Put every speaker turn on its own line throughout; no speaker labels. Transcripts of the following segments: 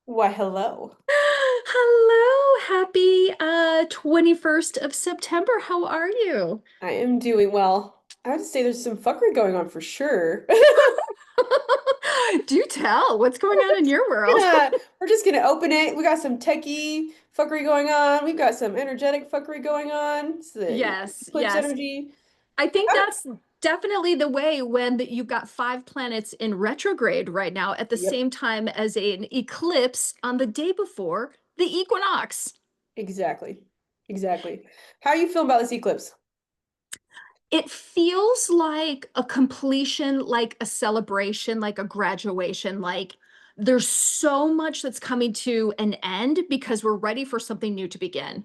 Why, hello.
Hello, happy 21st of September. How are you?
I am doing well. I would say there's some fuckery going on for sure.
Do tell, what's going on in your world?
We're just gonna open it. We got some techie fuckery going on. We've got some energetic fuckery going on. It's the
Yes,
eclipse
yes.
energy.
I think
Oh,
that's definitely the way when you've got five planets in retrograde right now at the
yep,
same time as an eclipse on the day before the equinox.
exactly. Exactly. How are you feeling about this eclipse?
It feels like a completion, like a celebration, like a graduation. Like there's so much that's coming to an end because we're ready for something new to begin.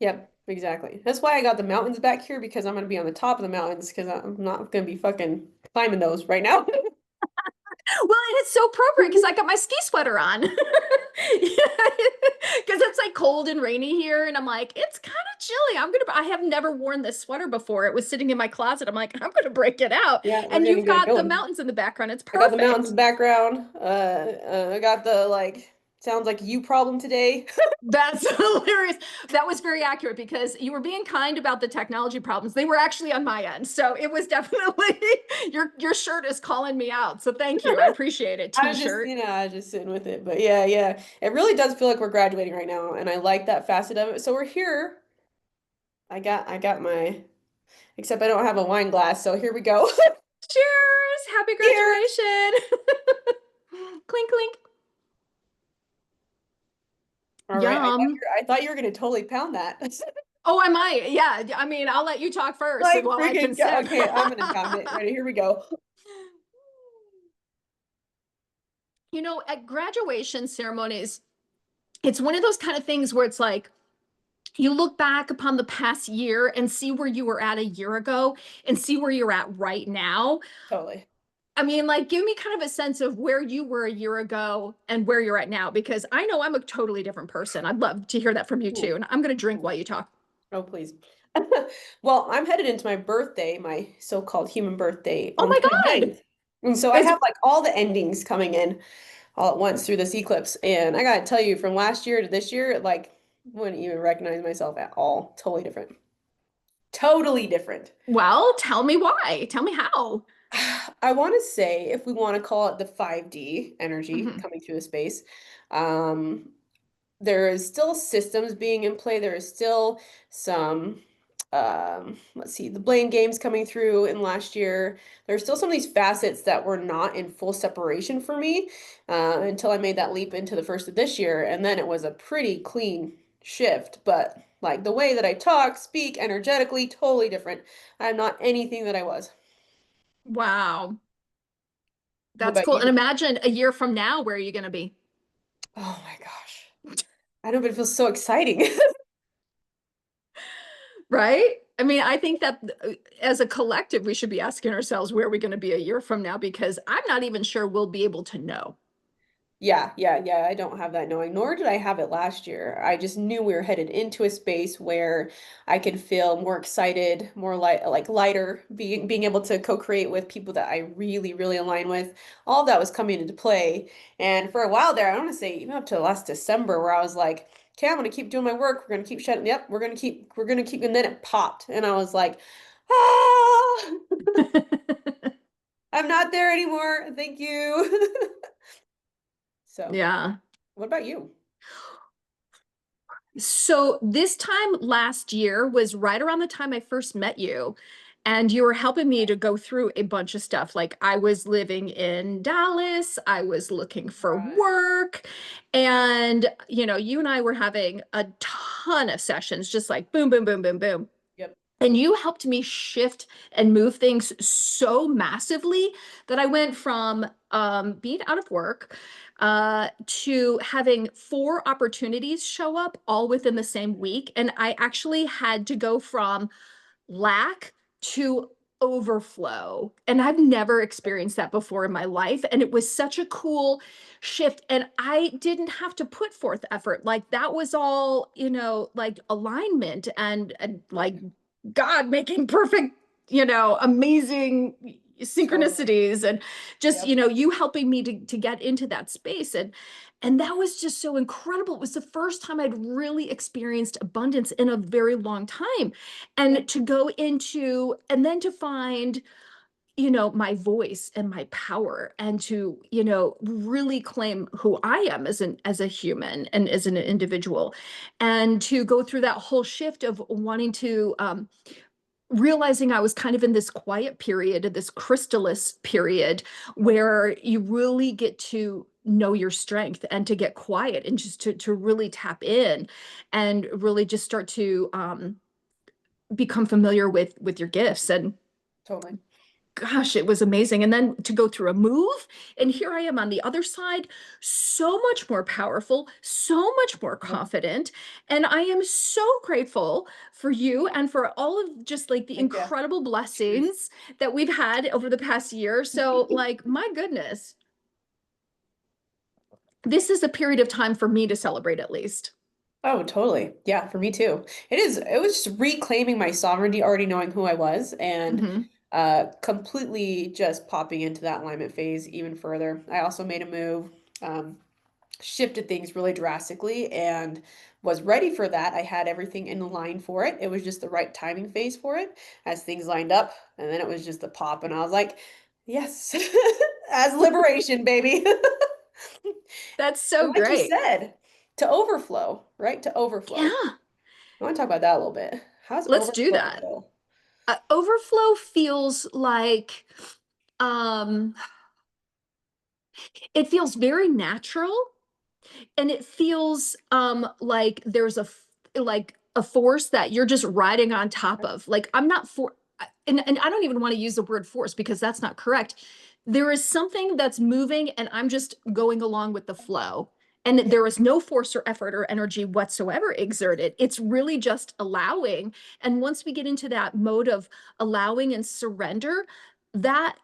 Yep, exactly. That's why I got the mountains back here because I'm gonna be on the top of the mountains because I'm not gonna be fucking climbing those right now.
Well, and it's so appropriate because I got my ski sweater on. Because it's like cold and rainy here, and I'm like, it's kind of chilly. I have never worn this sweater before. It was sitting in my closet. I'm like, I'm gonna break it out.
Yeah, we're
And
gonna
you've
get it
got the
going.
mountains in the background. It's
I got the mountains
perfect.
background. I got the like sounds like you problem today.
That's hilarious. That was very accurate because you were being kind about the technology problems. They were actually on my end. So it was definitely your shirt is calling me out. So thank you. I appreciate it,
I was just,
t-shirt.
I was just sitting with it. But yeah, yeah. It really does feel like we're graduating right now, and I like that facet of it. So we're here. I got my except I don't have a wine glass, so here we go.
Cheers! Happy
Cheers.
graduation. Clink clink.
All right.
Yum.
I thought you were gonna totally pound that.
Oh, I might. Yeah. I mean, I'll let you talk first
Like
while I can
freaking
sip.
okay, I'm gonna pound it. Ready, here we go.
At graduation ceremonies, it's one of those kind of things where it's like you look back upon the past year and see where you were at a year ago and see where you're at right now.
Totally.
I mean, like, give me kind of a sense of where you were a year ago and where you're at now, because I know I'm a totally different person. I'd love to hear that from you too.
Ooh.
And I'm going to drink
Ooh.
while you talk.
Oh, please. Well, I'm headed into my birthday, my so-called human birthday
Oh
on the
my God.
29th. And so I
Is
have like all the endings coming in all at once through this eclipse. And I gotta tell you, from last year to this year, like wouldn't even recognize myself at all. Totally different. Totally different.
Well, tell me why. Tell me how.
I want to say, if we want to call it the 5D energy
Mhm.
coming through the space, um, there is still systems being in play. There is still some, let's see, the blame games coming through in last year. There's still some of these facets that were not in full separation for me until I made that leap into the first of this year. And then it was a pretty clean shift. But like the way that I talk, speak energetically, totally different. I'm not anything that I was.
Wow.
What
That's
about
cool. And
you?
imagine a year from now, where are you going to be?
Oh my gosh. I know, but it feels so exciting.
Right? I mean, I think that as a collective, we should be asking ourselves where are we going to be a year from now, because I'm not even sure we'll be able to know.
Yeah, yeah, yeah. I don't have that knowing, nor did I have it last year. I just knew we were headed into a space where I could feel more excited, more like lighter, being able to co-create with people that I really, really align with. All of that was coming into play. And for a while there, I want to say even up to last December, where I was like, okay, I'm gonna keep doing my work. We're gonna keep shutting. Yep, we're gonna keep. And then it popped, and I was like, ah, I'm not there anymore. Thank you. So,
Yeah.
what about you?
So this time last year was right around the time I first met you. And you were helping me to go through a bunch of stuff. Like I was living in Dallas, I was looking for
Right.
work. And, you and I were having a ton of sessions, just like boom, boom, boom, boom, boom.
Yep.
And you helped me shift and move things so massively that I went from being out of work to having four opportunities show up all within the same week. And I actually had to go from lack to overflow. And I've never experienced that before in my life. And it was such a cool shift. And I didn't have to put forth effort. Like that was all, like alignment and like God making perfect, amazing.
Totally.
synchronicities and just,
Yep.
you helping me to get into that space. And that was just so incredible. It was the first time I'd really experienced abundance in a very long time. And
Yep.
to go into, and then to find, my voice and my power, and to, really claim who I am as a human and as an individual, and to go through that whole shift of wanting to, realizing I was kind of in this quiet period, this chrysalis period,
Yep.
where you really get to know your strength and to get quiet and just to really tap in and really just start to, become familiar with your gifts. And
Totally.
gosh, it was amazing. And then to go through a move, and here I am on the other side, so much more powerful, so much more
Yep.
confident. And I am so grateful for you and for all of just like the
Thank you.
incredible
Cheers.
blessings that we've had over the past year. So, like, my goodness, this is a period of time for me to celebrate at least.
Oh, totally. Yeah, for me too. It was just reclaiming my sovereignty, already knowing who I was, and
Hmm.
completely just popping into that alignment phase even further. I also made a move, um, shifted things really drastically, and was ready for that. I had everything in line for it. It was just the right timing phase for it as things lined up, and then it was just the pop, and I was like, yes, as liberation, baby.
That's so
And like you
great.
said, to overflow, right? To overflow.
Yeah,
I want to talk about that a little bit. How's
let's do
overflow
that.
feel?
Overflow feels like, um, it feels very natural, and it feels like there's like a force that you're just riding on top of. Like, I'm not for, and I don't even want to use the word force because that's not correct. There is something that's moving and I'm just going along with the flow, and
Yeah,
there is no force or effort or energy whatsoever exerted. It's really just allowing. And once we get into that mode of allowing and surrender, that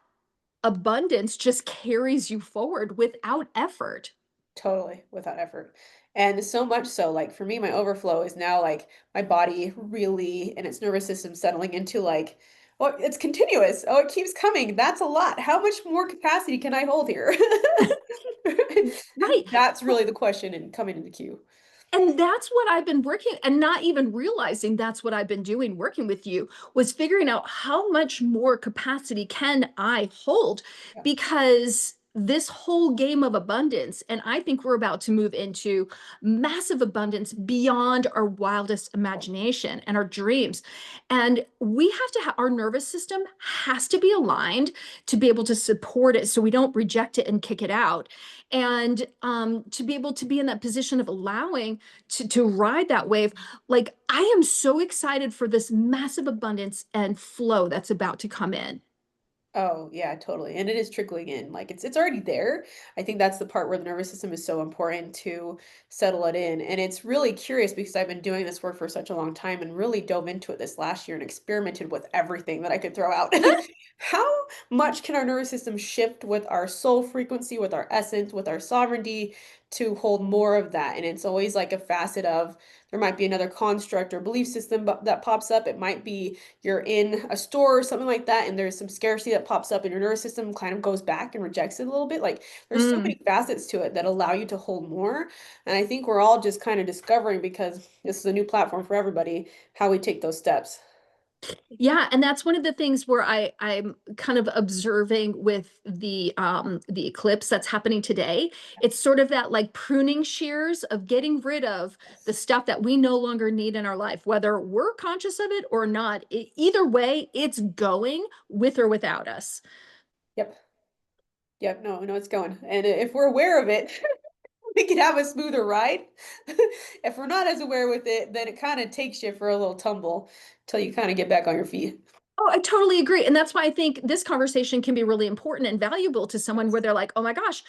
abundance just carries you forward without effort.
totally, without effort. And so much so, like for me, my overflow is now like my body really and its nervous system settling into like, oh, it's continuous. Oh, it keeps coming. That's a lot. How much more capacity can I hold here?
Right.
That's really the question and coming into queue.
And that's what I've been working, and not even realizing that's what I've been doing working with you, was figuring out how much more capacity can I hold,
Yeah,
because this whole game of abundance, and I think we're about to move into massive abundance beyond our wildest imagination and our dreams. And we have to have, our nervous system has to be aligned to be able to support it so we don't reject it and kick it out. And to be able to be in that position of allowing to ride that wave. Like, I am so excited for this massive abundance and flow that's about to come in.
oh, yeah, totally. And it is trickling in. Like it's already there. I think that's the part where the nervous system is so important to settle it in. And it's really curious because I've been doing this work for such a long time and really dove into it this last year and experimented with everything that I could throw out. How much can our nervous system shift with our soul frequency, with our essence, with our sovereignty to hold more of that? And it's always like a facet of there might be another construct or belief system that pops up. It might be you're in a store or something like that, and there's some scarcity that pops up, and your nervous system kind of goes back and rejects it a little bit. Like there's so
Mm.
many facets to it that allow you to hold more. And I think we're all just kind of discovering because this is a new platform for everybody, how we take those steps.
Yeah, and that's one of the things where I'm kind of observing with the eclipse that's happening today. It's sort of that like pruning shears of getting rid of the
Yes.
stuff that we no longer need in our life, whether we're conscious of it or not. Either way, it's going with or without us.
Yep. Yep. No, no, it's going. And if we're aware of it, we can have a smoother ride. If we're not as aware with it, then it kind of takes you for a little tumble till you kind of get back on your feet.
Oh, I totally agree. And that's why I think this conversation can be really important and valuable to someone where
Yes.
they're like, oh my gosh,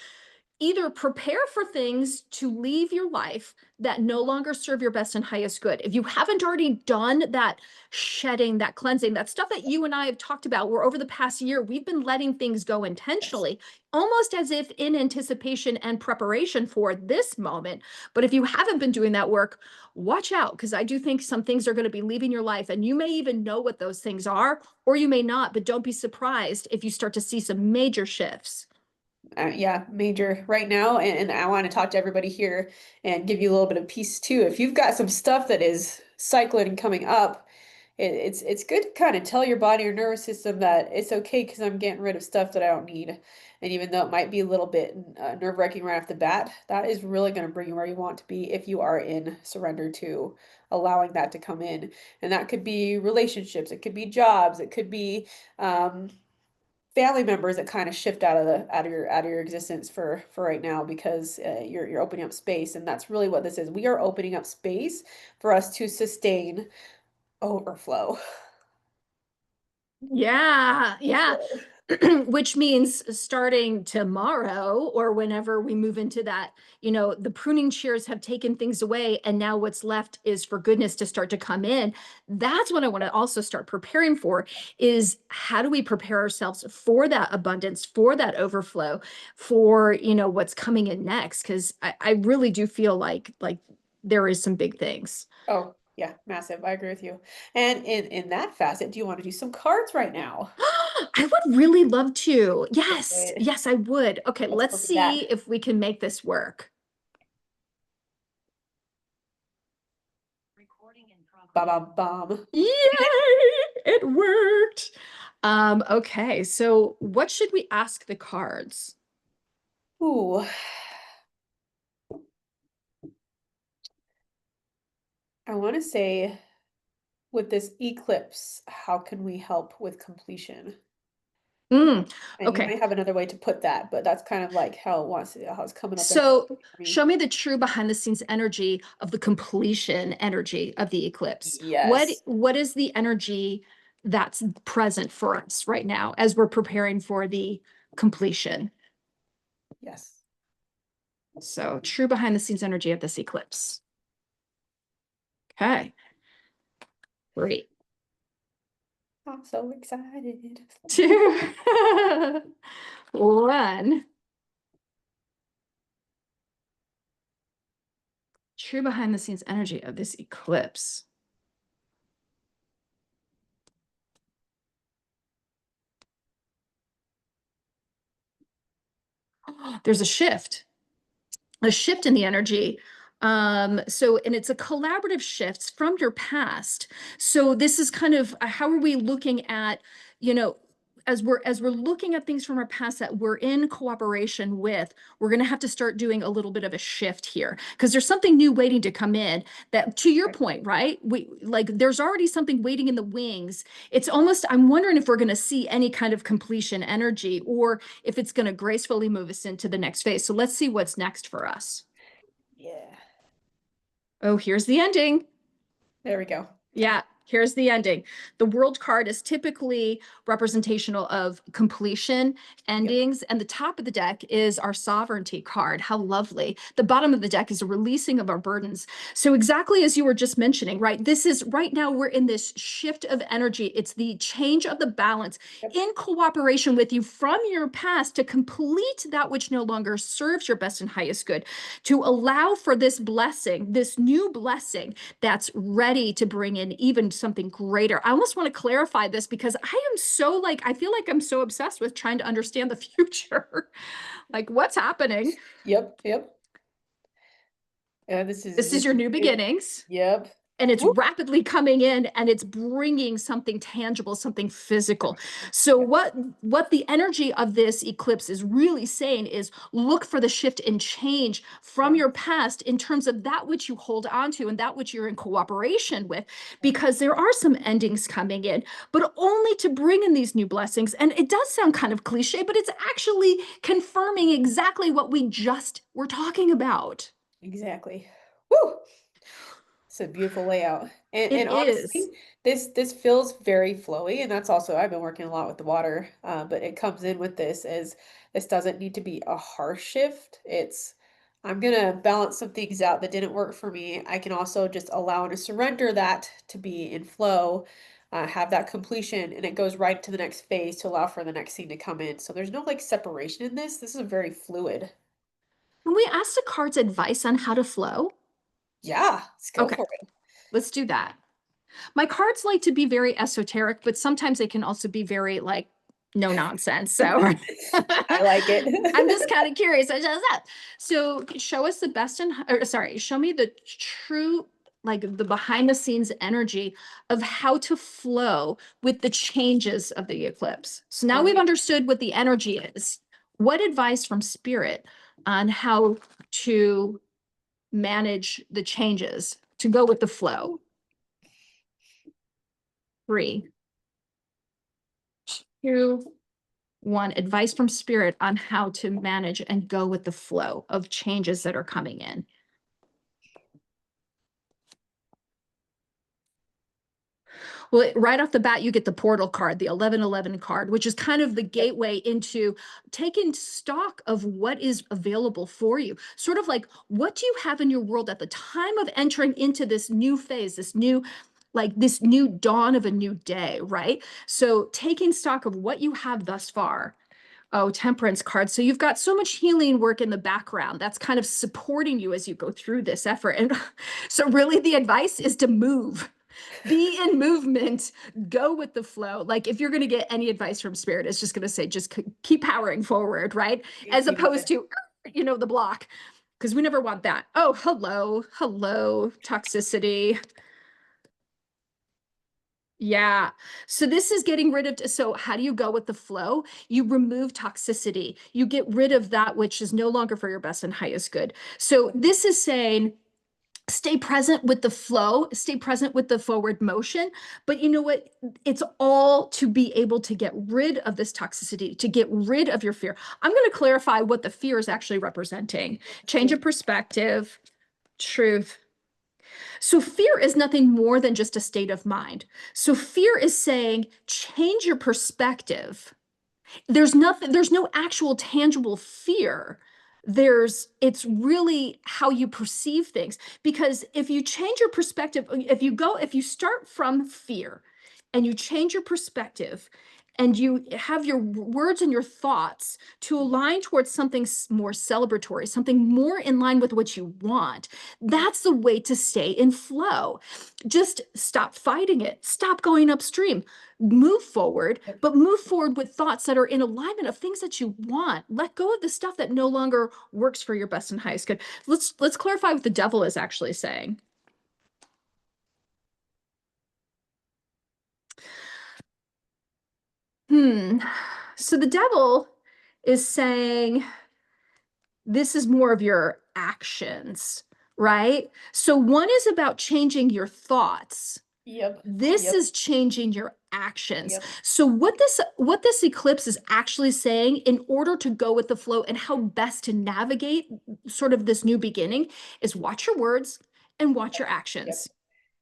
either prepare for things to leave your life that no longer serve your best and highest good. If you haven't already done that shedding, that cleansing, that stuff that you and I have talked about, where over the past year we've been letting things go
Yes.
intentionally, almost as if in anticipation and preparation for this moment. But if you haven't been doing that work, watch out, because I do think some things are going to be leaving your life, and you may even know what those things are, or you may not, but don't be surprised if you start to see some major shifts.
Yeah, major right now. And I want to talk to everybody here and give you a little bit of peace too. If you've got some stuff that is cycling and coming up, it's good to kind of tell your body or nervous system that it's okay because I'm getting rid of stuff that I don't need. And even though it might be a little bit nerve-wracking right off the bat, that is really going to bring you where you want to be if you are in surrender to allowing that to come in. And that could be relationships, it could be jobs, it could be um, family members that kind of shift out of your existence for right now because you're opening up space, and that's really what this is. We are opening up space for us to sustain overflow.
Yeah, yeah.
Overflow.
Which means starting tomorrow or whenever we move into that, the pruning shears have taken things away, and now what's left is for goodness to start to come in. That's what I want to also start preparing for, is how do we prepare ourselves for that abundance, for that overflow, for, what's coming in next? Because I really do feel like there is some big things.
Oh, yeah, massive. I agree with you. And in that facet, do you want to do some cards right now?
I would really love to.
Let's do
Yes,
it.
yes, I would. Okay,
Let's
let's
look at that.
see if we can make this work.
Bam, bam, bam.
Yay! It worked. Okay, so what should we ask the cards?
Ooh, I want to say with this eclipse, how can we help with completion?
Mm,
And you
okay,
might have another way to put that, but that's kind of like how it wants to, how it's coming up in
so
for me.
show me the true behind the scenes energy of the completion energy of the eclipse. What
Yes.
what is the energy that's present for us right now as we're preparing for the completion?
Yes.
So true behind the scenes energy of this eclipse. Okay, great.
I'm so excited.
Two, one. True behind the scenes energy of this eclipse. There's a shift in the energy. And it's a collaborative shift from your past. So this is kind of how are we looking at, you know, as we're looking at things from our past that we're in cooperation with, we're going to have to start doing a little bit of a shift here because there's something new waiting to come in. That, to your point, right? We like there's already something waiting in the wings. It's almost, I'm wondering if we're going to see any kind of completion energy, or if it's going to gracefully move us into the next phase. So let's see what's next for us.
Yeah.
Oh, here's the ending.
There we go.
Yeah, here's the ending. The world card is typically representational of completion,
Yep.
endings, and the top of the deck is our sovereignty card. How lovely. The bottom of the deck is a releasing of our burdens. So exactly as you were just mentioning, right? This is right now we're in this shift of energy. It's the change of the balance
Yep.
in cooperation with you from your past to complete that which no longer serves your best and highest good, to allow for this blessing, this new blessing that's ready to bring in even something greater. I almost want to clarify this because I am so like, I feel like I'm so obsessed with trying to understand the future. Like, what's happening?
Yep. Yep.
This is
This
your
is
new
good.
beginnings.
Yep.
And it's
Woo.
rapidly coming in, and it's bringing something tangible, something physical. So
Yep.
what the energy of this eclipse is really saying is look for the shift and change from
Yeah.
your past in terms of that which you hold on to and that which you're in cooperation with, because there are some endings coming in, but only to bring in these new blessings. And it does sound kind of cliche, but it's actually confirming exactly what we just were talking about.
Exactly. Woo. It's a beautiful layout. And
It is.
honestly, this feels very flowy, and that's also I've been working a lot with the water, but it comes in with this as This doesn't need to be a harsh shift. It's, I'm gonna balance some things out that didn't work for me. I can also just allow and surrender that to be in flow, have that completion, and it goes right to the next phase to allow for the next thing to come in. So there's no like separation in this. This is very fluid.
Can we ask the cards advice on how to flow?
Yeah, let's go
Okay,
for it.
let's do that. My cards like to be very esoteric, but sometimes they can also be very like no nonsense. So
I like
I'm just
it.
kind of curious. I just that. So show us the best and or sorry, show me the true like the behind the scenes energy of how to flow with the changes of the eclipse. So now
Let
we've
me,
understood what the energy is. What advice from spirit on how to manage the changes to go with the flow? Three, two, one. Advice from spirit on how to manage and go with the flow of changes that are coming in. Well, right off the bat, you get the portal card, the 1111 card, which is kind of the
yep.
gateway into taking stock of what is available for you. Sort of like, what do you have in your world at the time of entering into this new phase, this new, like this new dawn of a new day, right? So taking stock of what you have thus far. Oh, temperance card. So you've got so much healing work in the background that's kind of supporting you as you go through this effort. And so really the advice is to move, be in movement, go with the flow. Like if you're going to get any advice from spirit, it's just going to say, just keep powering forward, right? As
You got
opposed
it.
to, the block, because we never want that. Oh, hello, toxicity. Yeah. So this is getting rid of, so how do you go with the flow? You remove toxicity. You get rid of that which is no longer for your best and highest good. So this is saying, stay present with the flow, stay present with the forward motion. But you know what? It's all to be able to get rid of this toxicity, to get rid of your fear. I'm going to clarify what the fear is actually representing.
Let's
Change
do
of perspective, truth. So fear is nothing more than just a state of mind. So fear is saying, change your perspective. There's no actual tangible fear. It's really how you perceive things. Because if you change your perspective, if you start from fear and you change your perspective and you have your words and your thoughts to align towards something more celebratory, something more in line with what you want, that's the way to stay in flow. Just stop fighting it, stop going upstream, move forward,
it.
but move forward with thoughts that are in alignment of things that you want. Let go of the stuff that no longer works for your best and highest good. Let's clarify what the devil is actually saying. Hmm. So the devil is saying this is more of your actions, right? So one is about changing your thoughts.
Yep.
This
Yep.
is changing your actions.
Yep.
So what this eclipse is actually saying in order to go with the flow and how best to navigate sort of this new beginning is watch your words and watch your
Yep.
actions.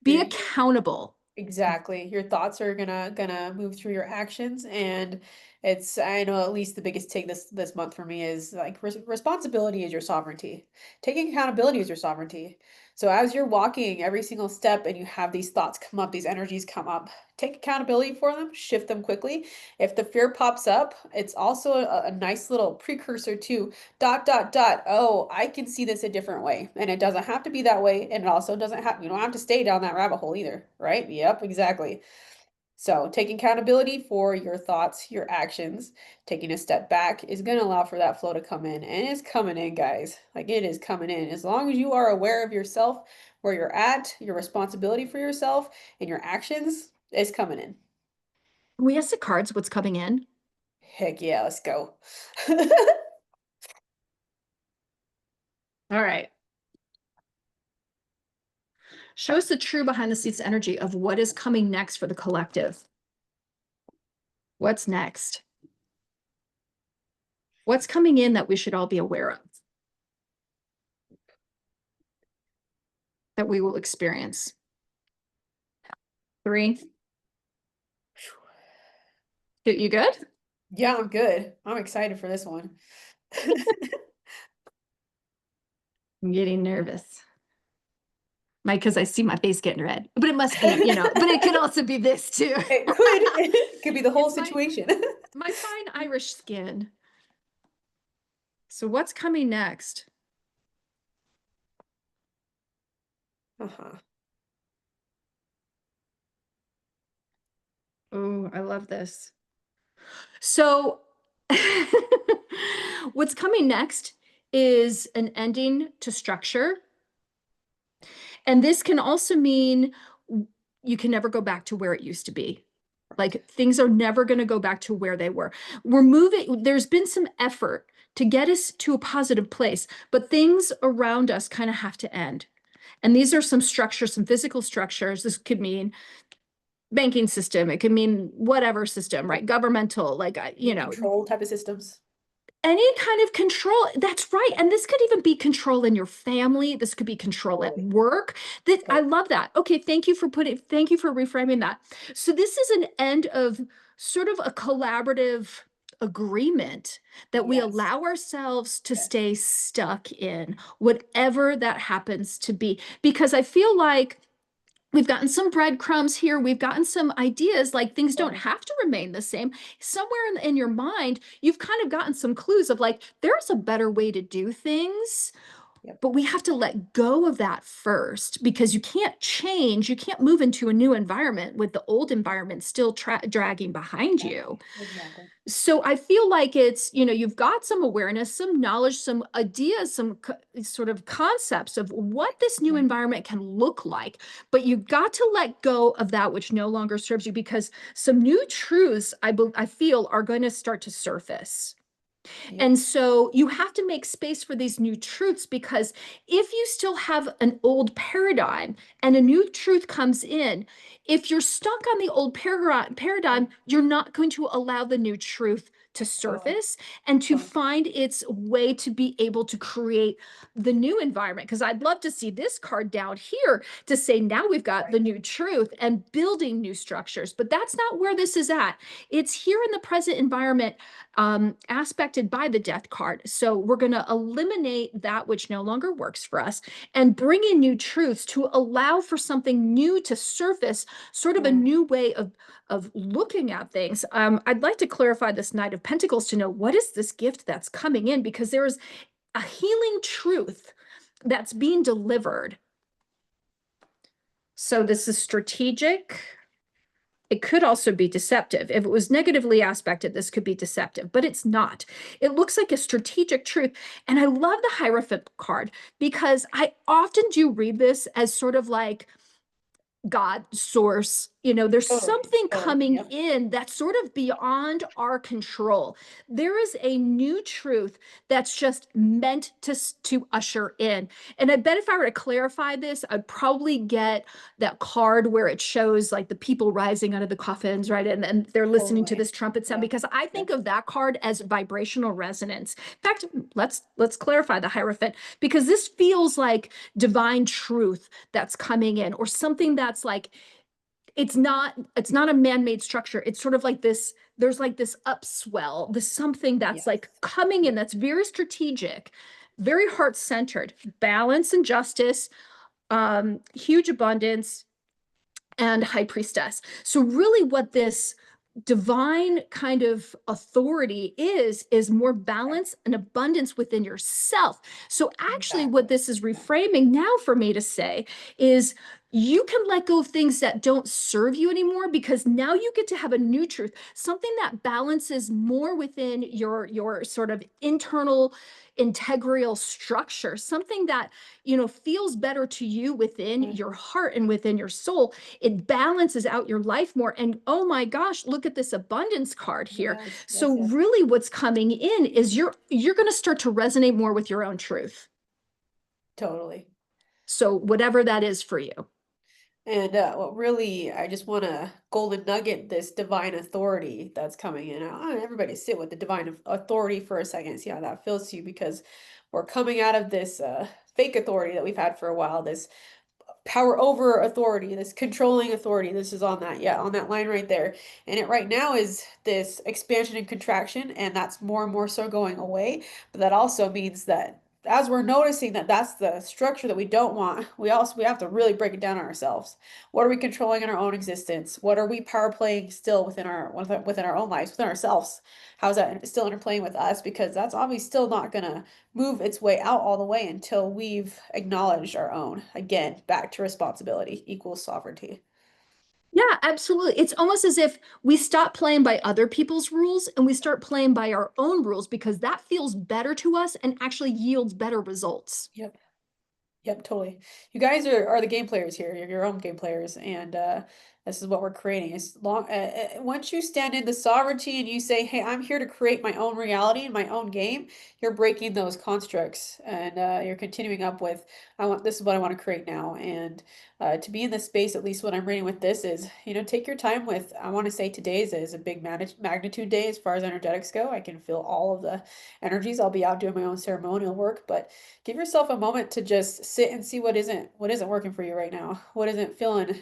Be
You're
accountable.
exactly. Your thoughts are gonna move through your actions, and it's, I know at least the biggest take this month for me is like responsibility is your sovereignty. Taking accountability is your sovereignty. So as you're walking every single step and you have these thoughts come up, these energies come up, take accountability for them, shift them quickly. If the fear pops up, it's also a nice little precursor to dot dot dot. Oh, I can see this a different way. And it doesn't have to be that way. And it also doesn't have, you don't have to stay down that rabbit hole either, right? Yep, exactly. So taking accountability for your thoughts, your actions, taking a step back is going to allow for that flow to come in. And it's coming in, guys. Like it is coming in. As long as you are aware of yourself, where you're at, your responsibility for yourself, and your actions, it's coming in.
We ask the cards what's coming in.
Heck yeah, let's go.
All right. Show us the true behind the scenes energy of what is coming next for the collective. What's next? What's coming in that we should all be aware of, that we will experience? Three. You good?
Yeah, I'm good. I'm excited for this one.
I'm getting nervous. Because I see my face getting red, but it must be, but it can also be this too.
It could. It could be the whole
It's my
situation.
my fine Irish skin. So what's coming next?
Uh-huh.
Oh, I love this. So what's coming next is an ending to structure. And this can also mean you can never go back to where it used to be. Like things are never going to go back to where they were. We're moving, there's been some effort to get us to a positive place, but things around us kind of have to end. And these are some structures, some physical structures. This could mean banking system, it could mean whatever system, right? Governmental, like,
Any control type of systems.
any kind of control. That's right. And this could even be control in your family. This could be control at
Totally.
work. That I
Okay.
love that. Okay, thank you for reframing that. So this is an end of sort of a collaborative agreement that we
Yes.
allow ourselves to
Yes.
stay stuck in, whatever that happens to be. Because I feel like we've gotten some breadcrumbs here. We've gotten some ideas like things don't
Yeah.
have to remain the same. Somewhere in your mind, you've kind of gotten some clues of like, there's a better way to do things,
Yep.
but we have to let go of that first because you can't change. You can't move into a new environment with the old environment still dragging behind you.
Exactly. Exactly.
So I feel like it's, you've got some awareness, some knowledge, some ideas, some sort of concepts of what this new
Yeah.
environment can look like, but you've got to let go of that which no longer serves you because some new truths I feel are going to start to surface.
Yep.
And so you have to make space for these new truths because if you still have an old paradigm and a new truth comes in, if you're stuck on the old
Yeah.
paradigm, you're not going to allow the new truth to
Totally.
surface and to
Totally.
find its way to be able to create the new environment. Because I'd love to see this card down here to say now we've got the
Right.
new truth and building new structures. But that's not where this is at. It's here in the present environment aspected by the death card. So we're going to eliminate that which no longer works for us and bring in new truths to allow for something new to surface, sort of a
Yeah.
new way of looking at things. I'd like to clarify this Knight of Pentacles to know what is this gift that's coming in because there is a healing truth that's being delivered. So this is strategic. It could also be deceptive. If it was negatively aspected, this could be deceptive, but it's not. It looks like a strategic truth. And I love the Hierophant card because I often do read this as sort of like God, source, there's
Totally.
something
Totally.
coming
Yep.
in that's sort of beyond our control. There is a new truth that's just meant to usher in. And I bet if I were to clarify this, I'd probably get that card where it shows like the people rising out of the coffins, right? And they're listening to
Totally.
this trumpet sound
Yeah.
because I
Yeah.
think of that card as vibrational resonance. In fact, let's clarify the Hierophant because this feels like divine truth that's coming in or something that's like it's not a man-made structure. It's sort of like this, there's like this upswell, this something that's
Yes.
like coming in
Yep.
that's very strategic, very heart-centered, balance and justice, huge abundance, and high priestess. So really what this divine kind of authority is more
Okay.
balance and abundance within yourself. So actually what
Exactly.
this is
Yeah.
reframing now for me to say is you can let go of things that don't serve you anymore because now you get to have a new truth, something that balances more within your sort of internal integral structure, something that feels better to you within
Yeah.
your heart and within your soul. It balances out your life more. And oh my gosh, look at this abundance card here.
Yes. Yes.
So
Yes.
really what's coming in is you're going to start to resonate more with your own truth.
Totally.
So whatever that is for you.
And what really, I just want to golden nugget this divine authority that's coming in. I want everybody to sit with the divine authority for a second, see how that feels to you, because we're coming out of this fake authority that we've had for a while, this power over authority, this controlling authority. This is on that, yeah, on that line right there. And it right now is this expansion and contraction, and that's more and more so going away. But that also means that as we're noticing that that's the structure that we don't want, we have to really break it down on ourselves. What are we controlling in our own existence? What are we power playing still within our own lives, within ourselves? How's that still interplaying with us? Because that's obviously still not gonna move its way out all the way until we've acknowledged our own. Again, back to responsibility equals sovereignty.
Yeah, absolutely. It's almost as if we stop playing by other people's rules and we start playing by our own rules because that feels better to us and actually yields better results.
Yep. Yep, totally. You guys are the game players here. You're your own game players, and this is what we're creating. As long once you stand in the sovereignty and you say, "Hey, I'm here to create my own reality and my own game," you're breaking those constructs, and you're continuing up with, "I want this is what I want to create now." And to be in this space, at least what I'm reading with this is, take your time with. I want to say today's is a big magnitude day as far as energetics go. I can feel all of the energies. I'll be out doing my own ceremonial work, but give yourself a moment to just sit and see what isn't working for you right now. What isn't feeling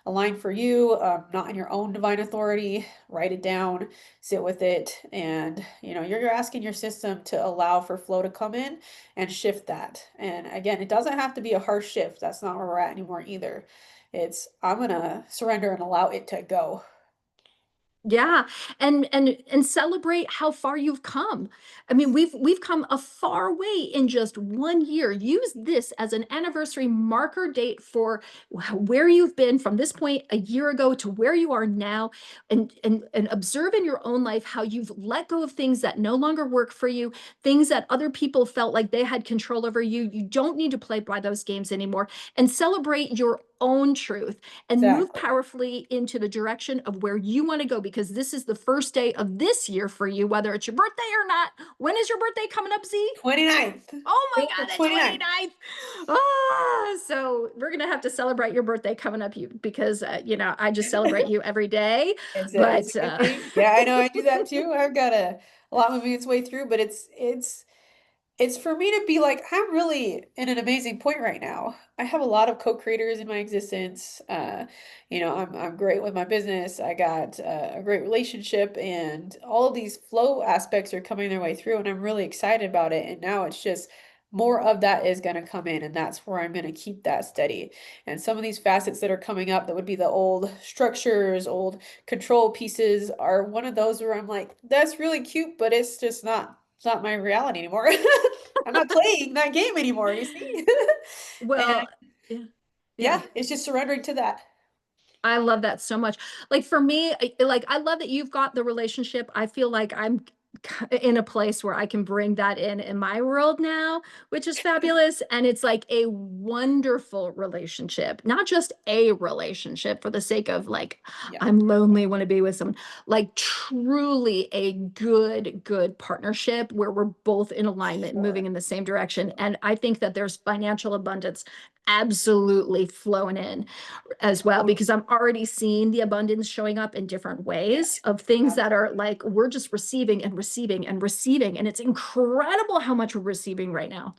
aligned for you, not in your own divine authority. Write it down, sit with it, and you're asking your system to allow for flow to come in and shift that. And again, it doesn't have to be a harsh shift. That's not where we're at anymore either. It's I'm gonna surrender and allow it to go.
Yeah, and celebrate how far you've come. I mean, we've come a far way in just 1 year. Use this as an anniversary marker date for where you've been from this point a year ago to where you are now, and observe in your own life how you've let go of things that no longer work for you, things that other people felt like they had control over you. You don't need to play by those games anymore, and celebrate your own truth and move
Exactly.
powerfully into the direction of where you want to go because this is the first day of this year for you, whether it's your birthday or not. When is your birthday coming up, Z?
29th.
Oh my
April
God, the
29th.
29th. Ah, so we're gonna have to celebrate your birthday coming up, you because I just celebrate you every day.
It's a
But
good thing. Yeah, I know I do that too. I've got a lot moving its way through, but it's for me to be like, I'm really in an amazing point right now. I have a lot of co-creators in my existence. I'm great with my business. I got a great relationship, and all of these flow aspects are coming their way through, and I'm really excited about it. And now it's just more of that is going to come in, and that's where I'm going to keep that steady. And some of these facets that are coming up that would be the old structures, old control pieces are one of those where I'm like, that's really cute, but it's not my reality anymore. I'm not playing that game anymore, you see? And
well, yeah,
yeah,
yeah.
it's just surrendering to that.
I love that so much. Like for me, like I love that you've got the relationship. I feel like I'm in a place where I can bring that in my world now, which is fabulous. And it's like a wonderful relationship, not just a relationship for the sake of like,
Yeah.
I'm lonely, want to be with someone, like truly a good partnership where we're both in alignment, moving
Sure.
in the same direction.
Sure.
And I think that there's financial abundance absolutely flowing in as well
Totally.
because I'm already seeing the abundance showing up in different
Yeah.
ways of things that are
Absolutely.
like we're just receiving and receiving and receiving. And it's incredible how much we're receiving right now.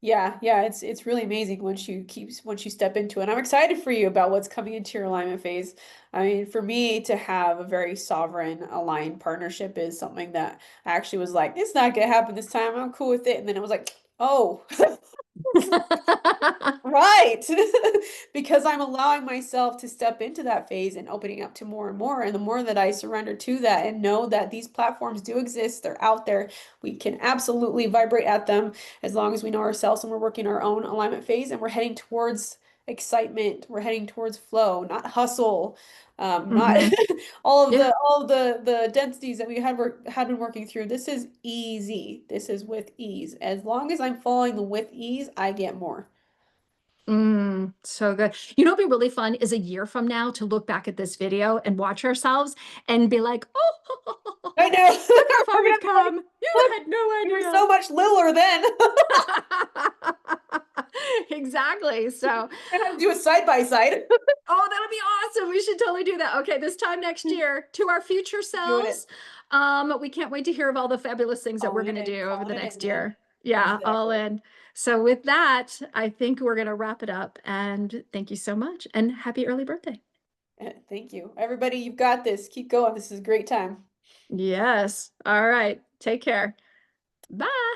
Yeah, yeah, it's really amazing once you step into it. And I'm excited for you about what's coming into your alignment phase. I mean, for me to have a very sovereign aligned partnership is something that I actually was like, it's not gonna happen this time. I'm cool with it. And then it was like, oh, right. Because I'm allowing myself to step into that phase and opening up to more and more. And the more that I surrender to that and know that these platforms do exist, they're out there, we can absolutely vibrate at them as long as we know ourselves and we're working our own alignment phase and we're heading towards excitement. We're heading towards flow, not hustle. Not
Hmm.
all of the
Yeah.
all of the densities that we had been working through. This is easy. This is with ease. As long as I'm following the with ease, I get more.
So good. You know, what'd be really fun is a year from now to look back at this video and watch ourselves and be like, oh,
I know.
look how far
We're
we've
gonna be like,
come. You
look,
had no
we were
idea.
so much littler then.
Exactly. So,
We're gonna have to do a side by side.
oh, that'll be awesome. We should totally do that. Okay, this time next year to our future
Doing it.
selves. We can't wait to hear of all the fabulous things that we're
Calling
going
it
to
in.
do over
Calling
the
it in
next
then.
year. Yeah, all
Exactly.
in. So with that, I think we're gonna wrap it up. And thank you so much and happy early birthday.
Thank you. Everybody, you've got this. Keep going. This is a great time.
Yes. All right. Take care. Bye.